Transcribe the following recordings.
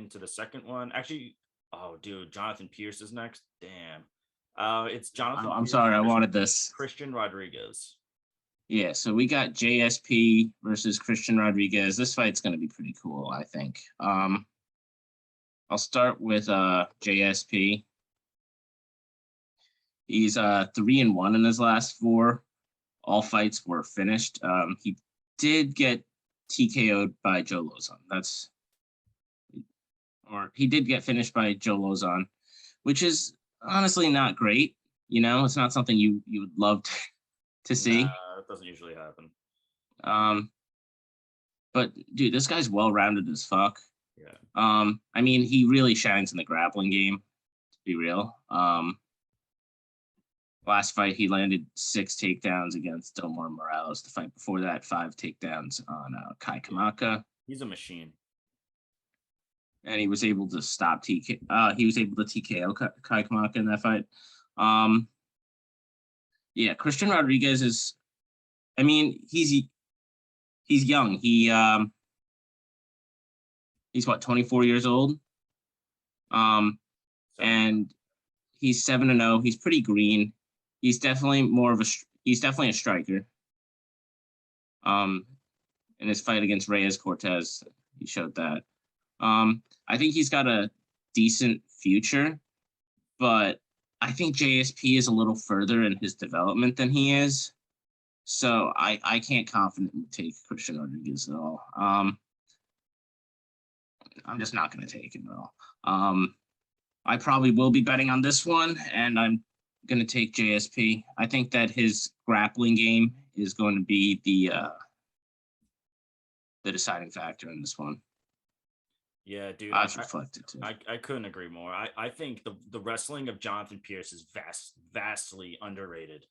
into the second one. Actually, oh, dude, Jonathan Pearce is next. Damn. It's Jonathan I'm Pearce, sorry, I wanted this. Christian Rodriguez. Yeah, so we got JSP versus Christian Rodriguez. This fight's going to be pretty cool, I think. I'll start with JSP. He's 3-1 in his last 4. All fights were finished. He did get TKO'd by Joe Lozon. He did get finished by Joe Lozon, which is honestly not great. You know, it's not something you would love to see. It doesn't usually happen. But dude, this guy's well-rounded as fuck. Yeah. I mean, he really shines in the grappling game, to be real. Last fight, he landed 6 takedowns against Delmar Morales. The fight before that, 5 takedowns on Kai Kamaka. He's a machine. And he was able to stop he was able to TKO Kai Kamaka in that fight. Yeah, Christian Rodriguez is, I mean, he's young. He's what, 24 years old? And he's 7-0. He's pretty green. He's definitely a striker. In his fight against Reyes Cortez, he showed that. I think he's got a decent future, but I think JSP is a little further in his development than he is. So I can't confidently take Christian Rodriguez at all. I'm just not going to take him at all. I probably will be betting on this one, and I'm going to take JSP. I think that his grappling game is going to be the deciding factor in this one. Yeah, dude. I've reflected too. I couldn't agree more. I think the wrestling of Jonathan Pearce is vastly underrated.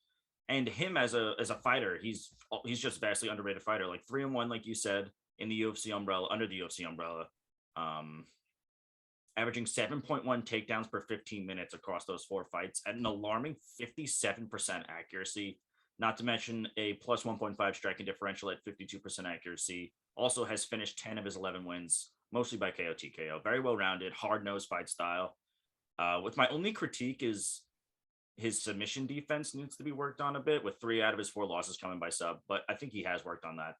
And him as a fighter, he's just vastly underrated fighter. Like 3-1, like you said, in the UFC umbrella, under the UFC umbrella. Averaging 7.1 takedowns per 15 minutes across those 4 fights at an alarming 57% accuracy, not to mention a plus 1.5 striking differential at 52% accuracy. Also has finished 10 of his 11 wins, mostly by KO TKO. Very well-rounded, hard-nosed fight style. With my only critique is his submission defense needs to be worked on a bit, with 3 out of his 4 losses coming by sub, but I think he has worked on that.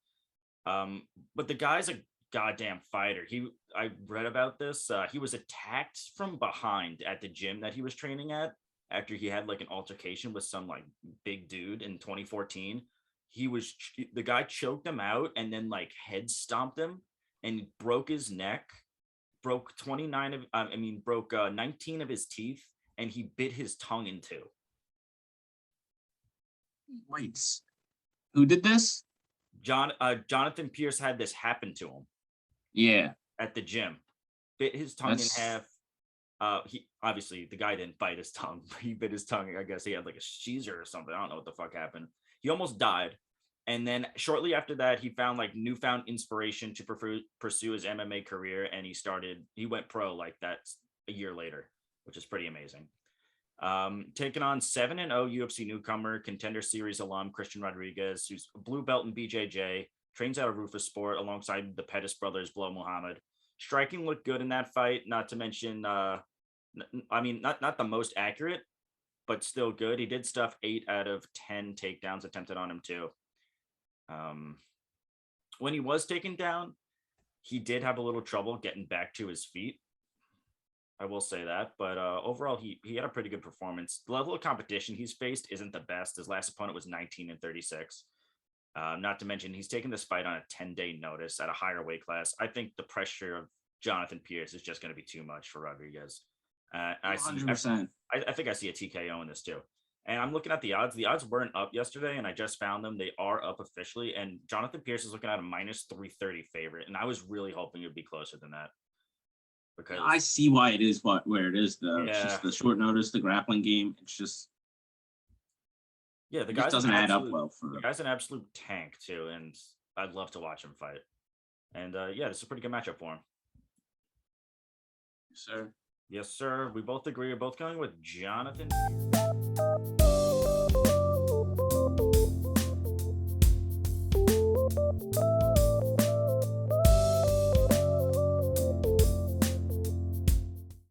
But the guy's a goddamn fighter. I read about this. He was attacked from behind at the gym that he was training at after he had like an altercation with some like big dude in 2014. The guy choked him out and then like head stomped him and broke his neck, broke 19 of his teeth, and he bit his tongue in 2. Wait, who did this? Jonathan Pearce had this happen to him. Yeah. At the gym. Bit his tongue in half. He obviously, the guy didn't bite his tongue. He bit his tongue. I guess he had like a seizure or something. I don't know what the fuck happened. He almost died. And then shortly after that, he found like newfound inspiration to pursue his MMA career. And he went pro like that a year later, which is pretty amazing. Taking on 7-0 UFC newcomer, Contender Series alum Christian Rodriguez, who's a blue belt in BJJ, trains out of Rufus Sport alongside the Pettis brothers, Blow Muhammad. Striking looked good in that fight, not to mention, not the most accurate, but still good. He did stuff 8 out of 10 takedowns attempted on him too. When he was taken down, he did have a little trouble getting back to his feet. I will say that, but overall, he had a pretty good performance. The level of competition he's faced isn't the best. His last opponent was 19-36. Not to mention, he's taking this fight on a 10-day notice at a higher weight class. I think the pressure of Jonathan Pearce is just going to be too much for Rodriguez. 100%. I think I see a TKO in this too. And I'm looking at the odds. The odds weren't up yesterday, and I just found them. They are up officially. And Jonathan Pearce is looking at a minus 330 favorite. And I was really hoping it would be closer than that. Because I see why it is where it is, though. Yeah. It's just the short notice, the grappling game. It's just. Yeah, the guy doesn't add up well for. The guy's an absolute tank, too. And I'd love to watch him fight. And this is a pretty good matchup for him. Yes, sir. Yes, sir. We both agree. We're both going with Jonathan Pearce.